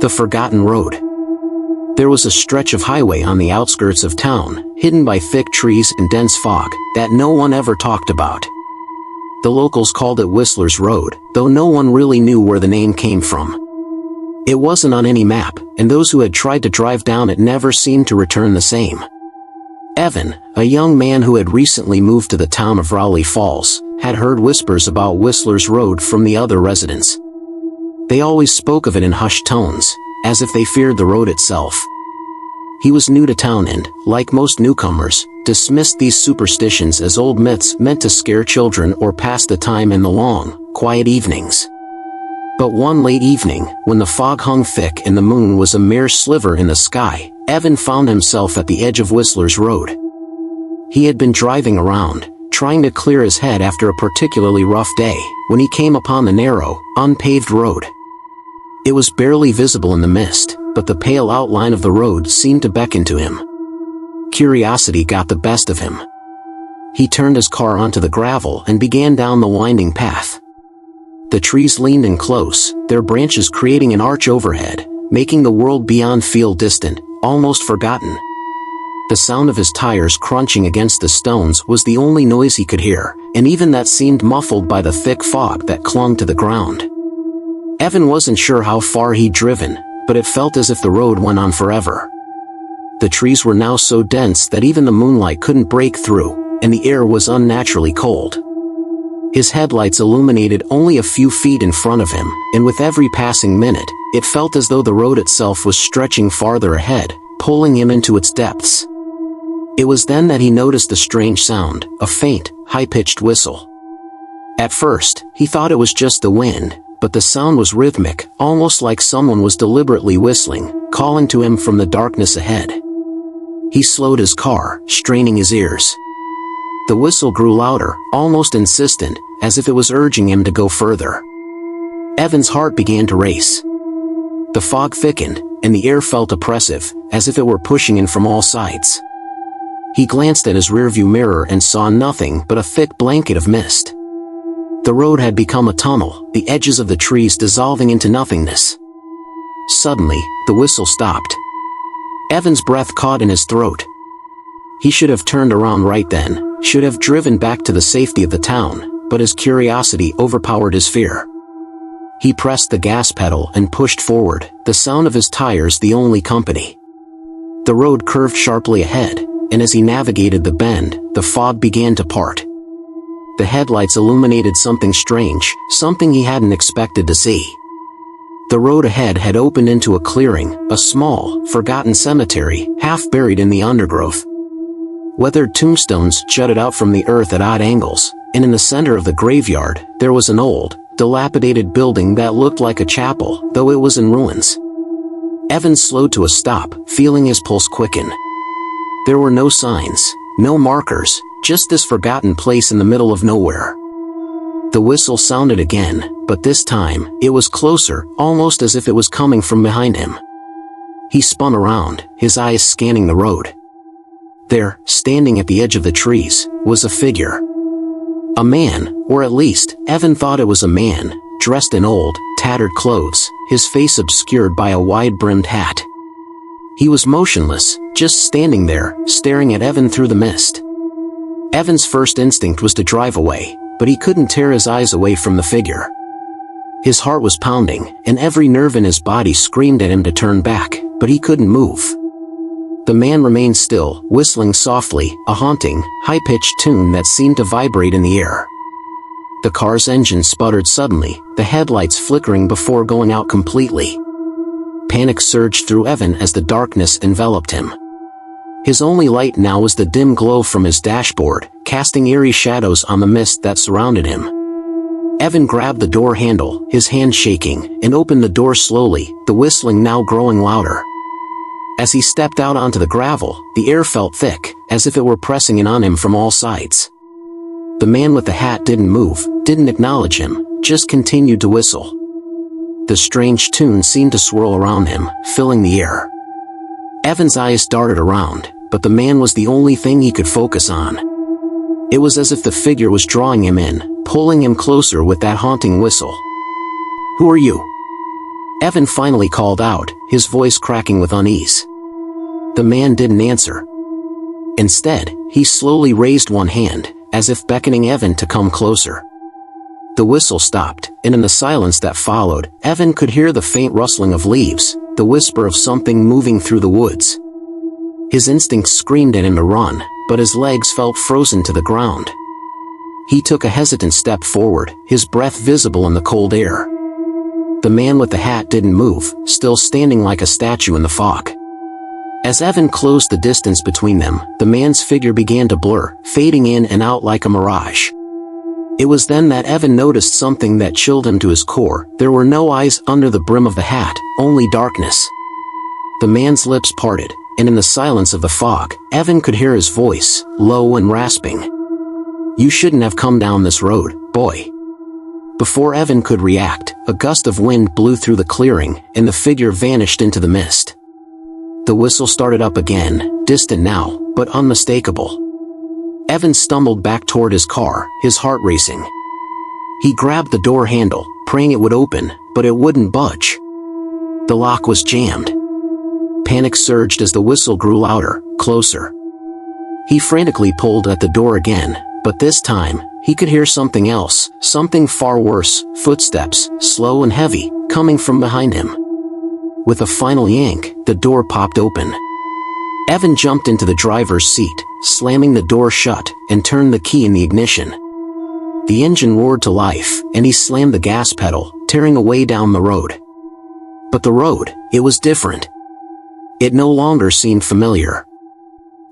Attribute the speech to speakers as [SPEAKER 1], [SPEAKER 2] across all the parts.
[SPEAKER 1] The Forgotten Road. There was a stretch of highway on the outskirts of town, hidden by thick trees and dense fog, that no one ever talked about. The locals called it Whistler's Road, though no one really knew where the name came from. It wasn't on any map, and those who had tried to drive down it never seemed to return the same. Evan, a young man who had recently moved to the town of Raleigh Falls, had heard whispers about Whistler's Road from the other residents. They always spoke of it in hushed tones, as if they feared the road itself. He was new to town and, like most newcomers, dismissed these superstitions as old myths meant to scare children or pass the time in the long, quiet evenings. But one late evening, when the fog hung thick and the moon was a mere sliver in the sky, Evan found himself at the edge of Whistler's Road. He had been driving around, trying to clear his head after a particularly rough day, when he came upon the narrow, unpaved road. It was barely visible in the mist, but the pale outline of the road seemed to beckon to him. Curiosity got the best of him. He turned his car onto the gravel and began down the winding path. The trees leaned in close, their branches creating an arch overhead, making the world beyond feel distant, almost forgotten. The sound of his tires crunching against the stones was the only noise he could hear, and even that seemed muffled by the thick fog that clung to the ground. Evan wasn't sure how far he'd driven, but it felt as if the road went on forever. The trees were now so dense that even the moonlight couldn't break through, and the air was unnaturally cold. His headlights illuminated only a few feet in front of him, and with every passing minute, it felt as though the road itself was stretching farther ahead, pulling him into its depths. It was then that he noticed a strange sound, a faint, high-pitched whistle. At first, he thought it was just the wind, but the sound was rhythmic, almost like someone was deliberately whistling, calling to him from the darkness ahead. He slowed his car, straining his ears. The whistle grew louder, almost insistent, as if it was urging him to go further. Evan's heart began to race. The fog thickened, and the air felt oppressive, as if it were pushing in from all sides. He glanced at his rearview mirror and saw nothing but a thick blanket of mist. The road had become a tunnel, the edges of the trees dissolving into nothingness. Suddenly, the whistle stopped. Evan's breath caught in his throat. He should have turned around right then, should have driven back to the safety of the town, but his curiosity overpowered his fear. He pressed the gas pedal and pushed forward, the sound of his tires the only company. The road curved sharply ahead, and as he navigated the bend, the fog began to part. The headlights illuminated something strange, something he hadn't expected to see. The road ahead had opened into a clearing, a small, forgotten cemetery, half buried in the undergrowth. Weathered tombstones jutted out from the earth at odd angles, and in the center of the graveyard, there was an old, dilapidated building that looked like a chapel, though it was in ruins. Evan slowed to a stop, feeling his pulse quicken. There were no signs, no markers, just this forgotten place in the middle of nowhere. The whistle sounded again, but this time, it was closer, almost as if it was coming from behind him. He spun around, his eyes scanning the road. There, standing at the edge of the trees, was a figure. A man, or at least, Evan thought it was a man, dressed in old, tattered clothes, his face obscured by a wide-brimmed hat. He was motionless, just standing there, staring at Evan through the mist. Evan's first instinct was to drive away, but he couldn't tear his eyes away from the figure. His heart was pounding, and every nerve in his body screamed at him to turn back, but he couldn't move. The man remained still, whistling softly, a haunting, high-pitched tune that seemed to vibrate in the air. The car's engine sputtered suddenly, the headlights flickering before going out completely. Panic surged through Evan as the darkness enveloped him. His only light now was the dim glow from his dashboard, casting eerie shadows on the mist that surrounded him. Evan grabbed the door handle, his hand shaking, and opened the door slowly, the whistling now growing louder. As he stepped out onto the gravel, the air felt thick, as if it were pressing in on him from all sides. The man with the hat didn't move, didn't acknowledge him, just continued to whistle. The strange tune seemed to swirl around him, filling the air. Evan's eyes darted around, but the man was the only thing he could focus on. It was as if the figure was drawing him in, pulling him closer with that haunting whistle. "Who are you?" Evan finally called out, his voice cracking with unease. The man didn't answer. Instead, he slowly raised one hand, as if beckoning Evan to come closer. The whistle stopped, and in the silence that followed, Evan could hear the faint rustling of leaves, the whisper of something moving through the woods. His instincts screamed at him to run, but his legs felt frozen to the ground. He took a hesitant step forward, his breath visible in the cold air. The man with the hat didn't move, still standing like a statue in the fog. As Evan closed the distance between them, the man's figure began to blur, fading in and out like a mirage. It was then that Evan noticed something that chilled him to his core. There were no eyes under the brim of the hat, only darkness. The man's lips parted, and in the silence of the fog, Evan could hear his voice, low and rasping. "You shouldn't have come down this road, boy." Before Evan could react, a gust of wind blew through the clearing, and the figure vanished into the mist. The whistle started up again, distant now, but unmistakable. Evan stumbled back toward his car, his heart racing. He grabbed the door handle, praying it would open, but it wouldn't budge. The lock was jammed. Panic surged as the whistle grew louder, closer. He frantically pulled at the door again, but this time, he could hear something else, something far worse, footsteps, slow and heavy, coming from behind him. With a final yank, the door popped open. Evan jumped into the driver's seat, slamming the door shut, and turned the key in the ignition. The engine roared to life, and he slammed the gas pedal, tearing away down the road. But the road, it was different. It no longer seemed familiar.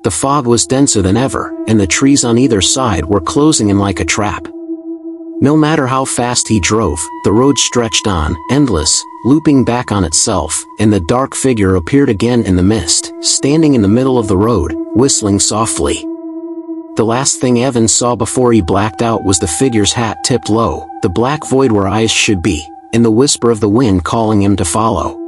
[SPEAKER 1] The fog was denser than ever, and the trees on either side were closing in like a trap. No matter how fast he drove, the road stretched on, endless, looping back on itself, and the dark figure appeared again in the mist, standing in the middle of the road, whistling softly. The last thing Evan saw before he blacked out was the figure's hat tipped low, the black void where eyes should be, and the whisper of the wind calling him to follow.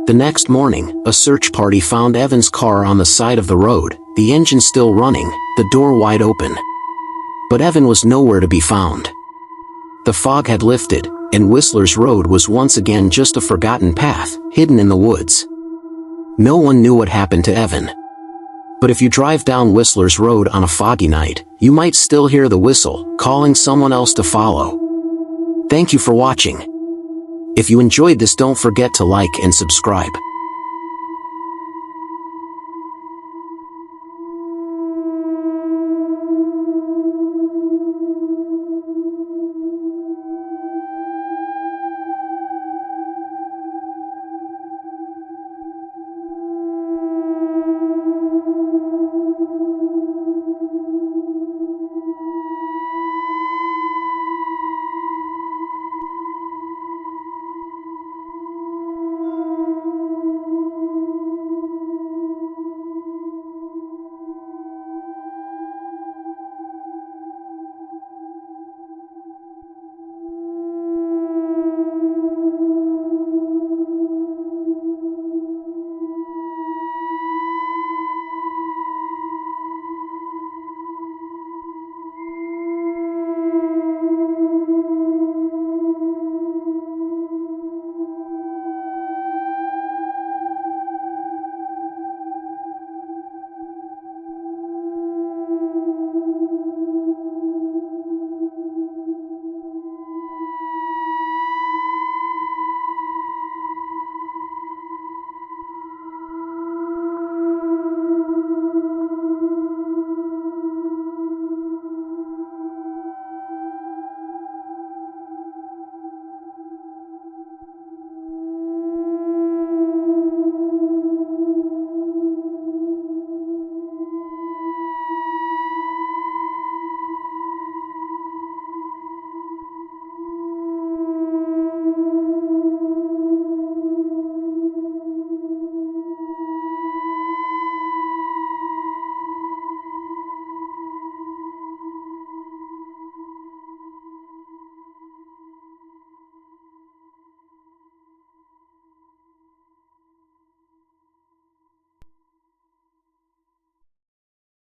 [SPEAKER 1] The next morning, a search party found Evan's car on the side of the road, the engine still running, the door wide open. But Evan was nowhere to be found. The fog had lifted, and Whistler's Road was once again just a forgotten path, hidden in the woods. No one knew what happened to Evan. But if you drive down Whistler's Road on a foggy night, you might still hear the whistle, calling someone else to follow. Thank you for watching. If you enjoyed this, don't forget to like and subscribe.